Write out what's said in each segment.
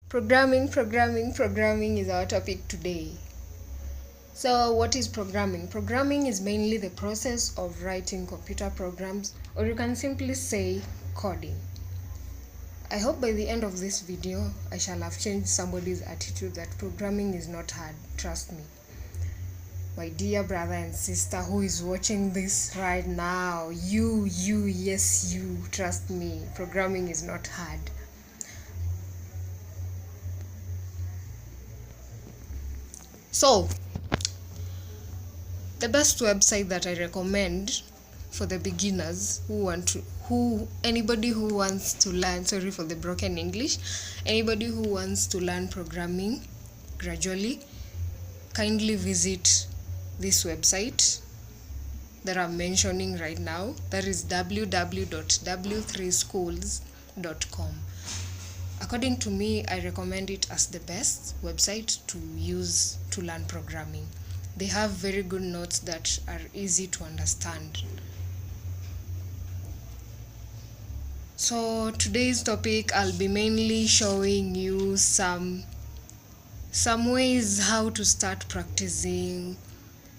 Programming is our topic today. So, what is programming? Programming is mainly the process of writing computer programs, or you can simply say coding. I hope by the end of this video, I shall have changed somebody's attitude that programming is not hard. Trust me. My dear brother and sister who is watching this right now, yes, you, trust me, programming is not hard. So, the best website that I recommend for the beginners anybody who wants to learn, sorry for the broken English, anybody who wants to learn programming gradually, kindly visit this website that I'm mentioning right now. That is www.w3schools.com. According to me, I recommend it as the best website to use to learn programming. They have very good notes that are easy to understand. So today's topic, I'll be mainly showing you some ways how to start practicing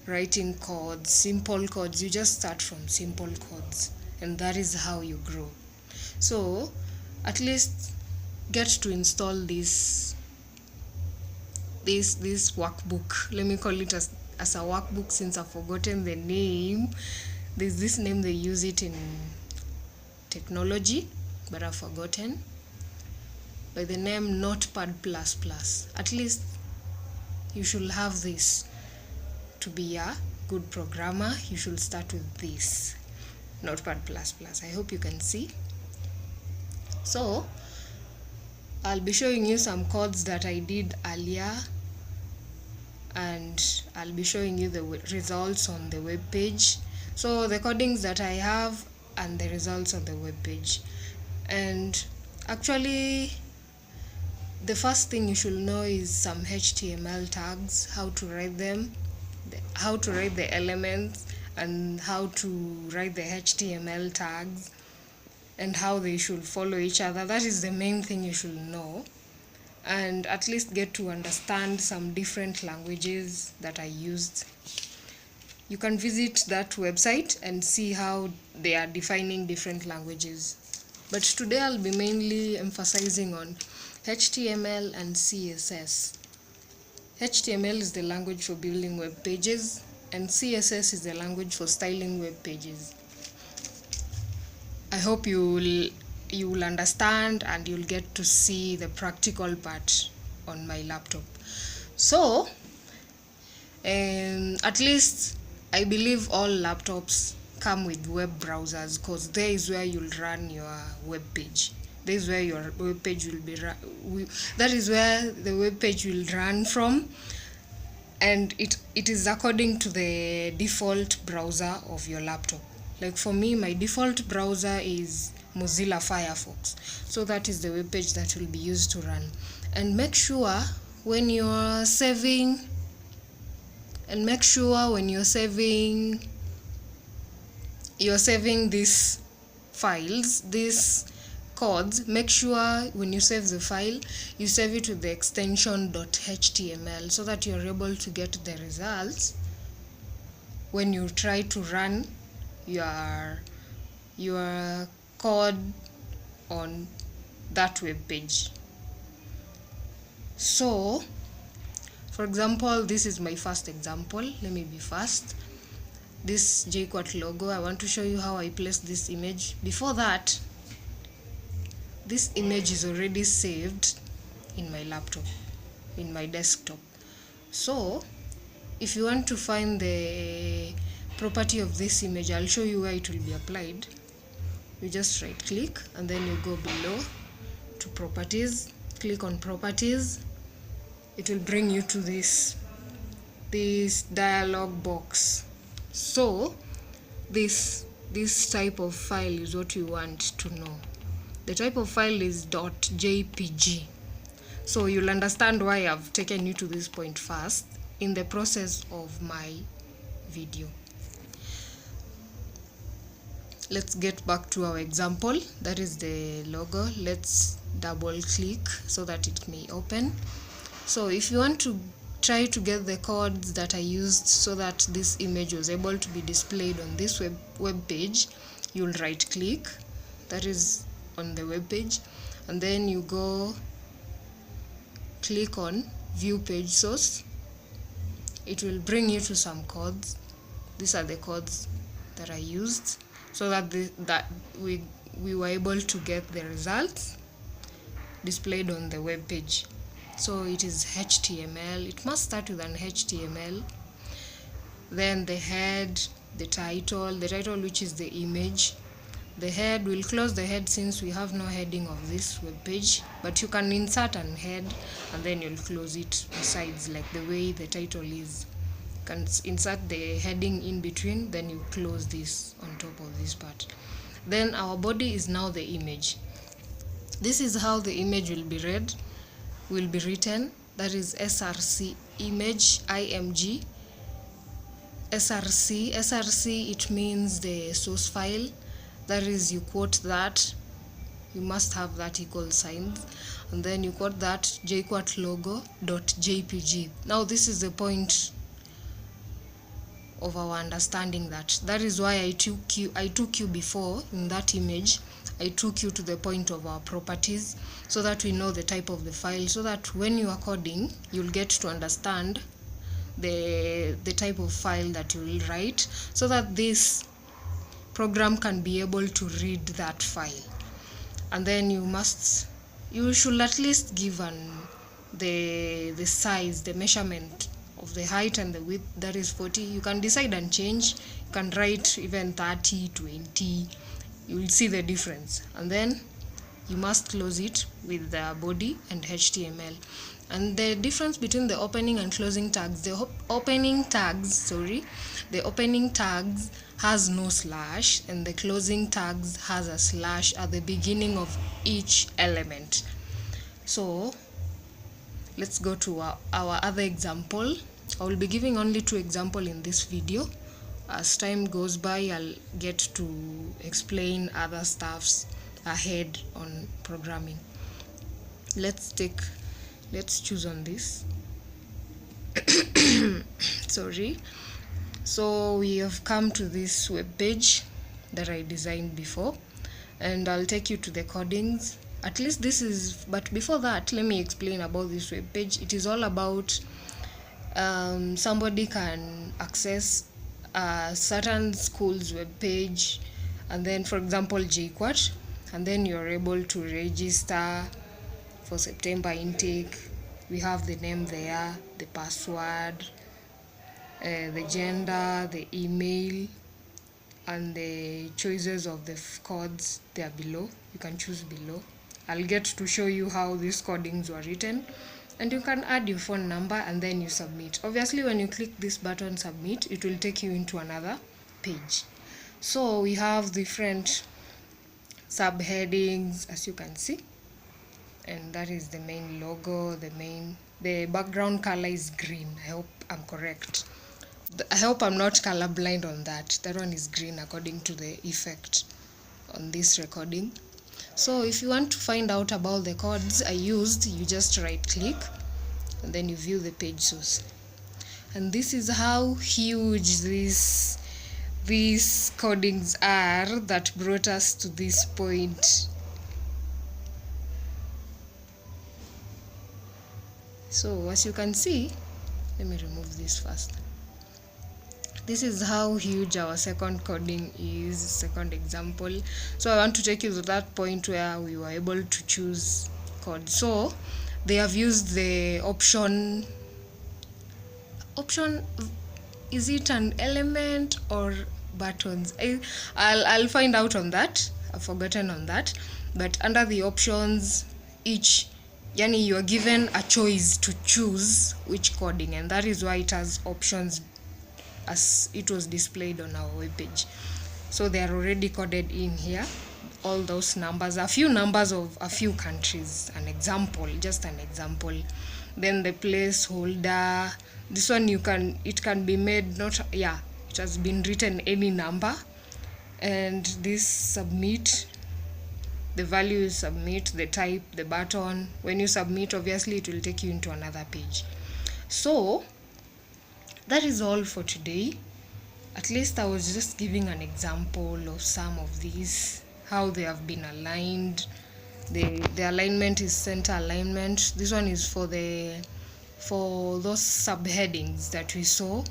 writing codes, simple codes. You just start from simple codes, and that is how you grow. So at least get to install this workbook. Let me call it as a workbook since I've forgotten the name. There's this name, they use it in technology, but I've forgotten, by the name Notepad++. At least you should have this. To be a good programmer, you should start with this Notepad++. I hope you can see. So I'll be showing you some codes that I did earlier, and I'll be showing you the results on the web page. So the codings that I have and the results on the web page. And actually, the first thing you should know is some HTML tags, how to write them, how to write the elements, and how to write the HTML tags, and how they should follow each other. That is the main thing you should know, and at least get to understand some different languages that I used. You can visit that website and see how they are defining different languages. But today I'll be mainly emphasizing on HTML and CSS. HTML is the language for building web pages, and CSS is the language for styling web pages. I hope you will understand and you'll get to see the practical part on my laptop. So, at least I believe all laptops come with web browsers, because there is where you'll run your web page. There is where your web page will be that is where the web page will run from, and it is according to the default browser of your laptop. Like for me, my default browser is Mozilla Firefox, so that is the web page that will be used to run. And make sure when you're saving these files, these codes, make sure when you save the file, you save it with the extension .html, so that you're able to get the results when you try to run your code on that web page. So, for example, this is my first example. Let me be fast. This JQuat logo, I want to show you how I placed this image. Before that, this image is already saved in my laptop, in my desktop. So if you want to find the property of this image, I'll show you where it will be applied. You just right click and then you go below to properties, click on properties. It will bring you to this dialog box. So this type of file is what you want to know. The type of file is .jpg. So you'll understand why I've taken you to this point first in the process of my video. let's get back to our example. That is the logo. Let's double click so that it may open. So if you want to try to get the codes that I used so that this image was able to be displayed on this web page, you'll right click, that is on the web page, and then you go click on view page source. It will bring you to some codes. These are the codes that I used so that we were able to get the results displayed on the web page. So it is HTML. It must start with an HTML. Then the head, the title which is the image. The head, will close the head since we have no heading of this web page, but you can insert an head and then you'll close it besides, like the way the title is. You can insert the heading in between, then you close this on top of this part. Then our body is now the image. This is how the image will be written. That is src image img. src, it means the source file. That is, you quote that, you must have that equal signs, and then you quote that jQuat logo.jpg. Now this is the point of our understanding that is why I took you before in that image. I took you to the point of our properties so that we know the type of the file, so that when you are coding, you'll get to understand the type of file that you will write, so that this program can be able to read that file. And then you should at least give the size, the measurement of the height and the width. That is 40. You can decide and change. You can write even 30, 20. You will see the difference. And then you must close it with the body and HTML. And the difference between the opening and closing tags, the opening tags has no slash, and the closing tags has a slash at the beginning of each element. So let's go to our other example. I will be giving only 2 examples in this video. As time goes by, I'll get to explain other stuffs ahead on programming. Let's choose on this. Sorry. So we have come to this web page that I designed before, and I'll take you to the codings. At least this is, but before that, let me explain about this web page. It is all about somebody can access a certain school's web page, and then, for example, JQuat, and then you're able to register for September intake. We have the name there, the password, the gender, the email, and the choices of the codes. They are below. You can choose below. I'll get to show you how these codings were written, and you can add your phone number and then you submit. Obviously, when you click this button submit, it will take you into another page. So we have different subheadings, as you can see, and that is the main logo. The background color is green. I hope I'm correct. I hope I'm not colorblind on that. That one is green according to the effect on this recording. So if you want to find out about the codes I used, you just right click and then you view the page source. And this is how huge these codings are that brought us to this point. So as you can see, let me remove this first. This is how huge our second coding is, second example. So I want to take you to that point where we were able to choose code. So they have used the option, is it an element or buttons? I'll find out on that. I've forgotten on that. But under the options, you are given a choice to choose which coding, and that is why it has options as it was displayed on our web page. So they are already coded in here, all those numbers, a few numbers of a few countries, just an example. Then the placeholder, this one it can be made it has been written any number, and this submit, the value is submit, the type, the button. When you submit, obviously it will take you into another page. So that is all for today. At least I was just giving an example of some of these, how they have been aligned. The alignment is center alignment. This one is for those subheadings that we saw,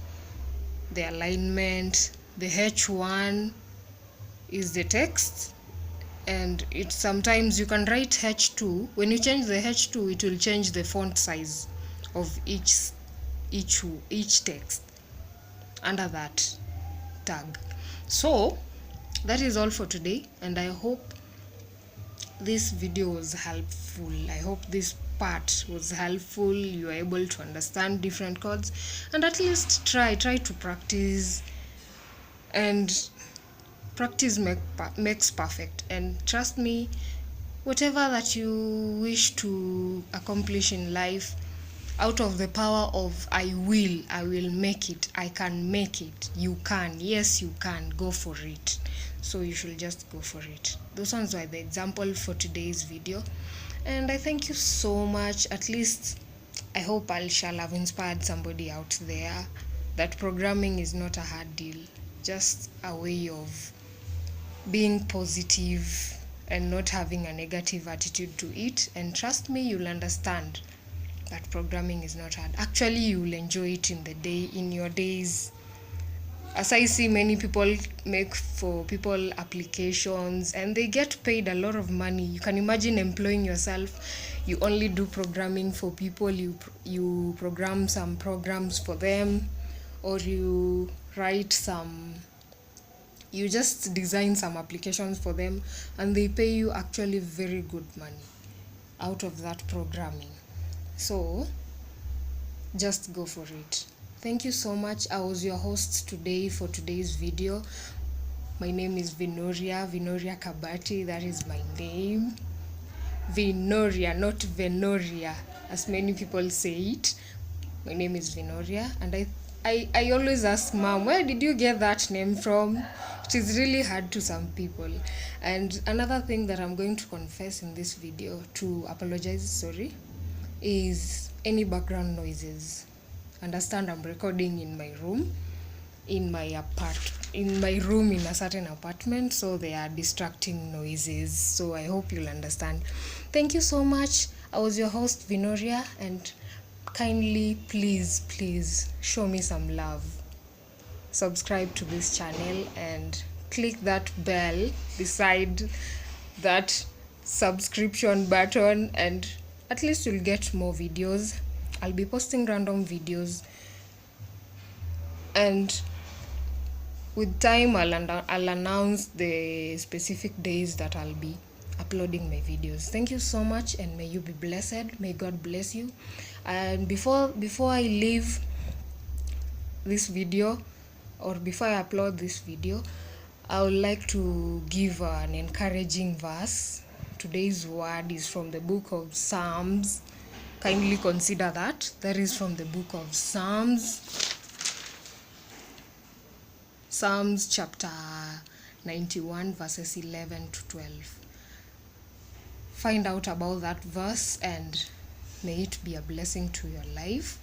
the alignment. The H1 is the text, and it sometimes you can write H2. When you change the H2, it will change the font size of each text under that tag. So that is all for today, and I hope this video was helpful. I hope this part was helpful. You are able to understand different chords, and at least try to practice, and practice makes perfect. And trust me, whatever that you wish to accomplish in life, out of the power of I will make it, I can make it, you can, yes you can, go for it. So you should just go for it. Those ones were the example for today's video, and I thank you so much. At least I hope I shall have inspired somebody out there that programming is not a hard deal, just a way of being positive and not having a negative attitude to it. And trust me, you'll understand that programming is not hard. Actually, you will enjoy it in your days. As I see many people make for people applications, and they get paid a lot of money. You can imagine employing yourself. You only do programming for people. You program some programs for them, or you just design some applications for them, and they pay you actually very good money out of that programming. So just go for it. Thank you so much. I was your host today for today's video. My name is Vinoria Kabati. That is my name. Vinoria, not Venoria, as many people say it. My name is Vinoria, and I always ask Mom, where did you get that name from? It is really hard to some people. And another thing that I'm going to confess in this video, is any background noises. Understand, I'm recording in my room, in my room in a certain apartment, so they are distracting noises. So I hope you'll understand. Thank you so much. I was your host Vinoria, and kindly please show me some love. Subscribe to this channel and click that bell beside that subscription button, and at least you'll get more videos. I'll be posting random videos, and with time I'll announce the specific days that I'll be uploading my videos. Thank you so much, and may you be blessed. May God bless you. And before I leave this video, or before I upload this video, I would like to give an encouraging verse. Today's word is from the book of Psalms. Kindly consider that. That is from the book of Psalms. Psalms chapter 91 verses 11 to 12. Find out about that verse, and may it be a blessing to your life.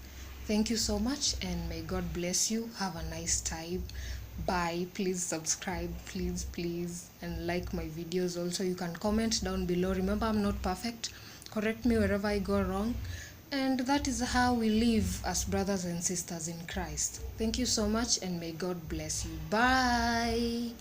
Thank you so much, and may God bless you. Have a nice time. Bye. Please subscribe, please, and like my videos. Also, you can comment down below. Remember, I'm not perfect. Correct me wherever I go wrong. And that is how we live as brothers and sisters in Christ. Thank you so much, and may God bless you. Bye.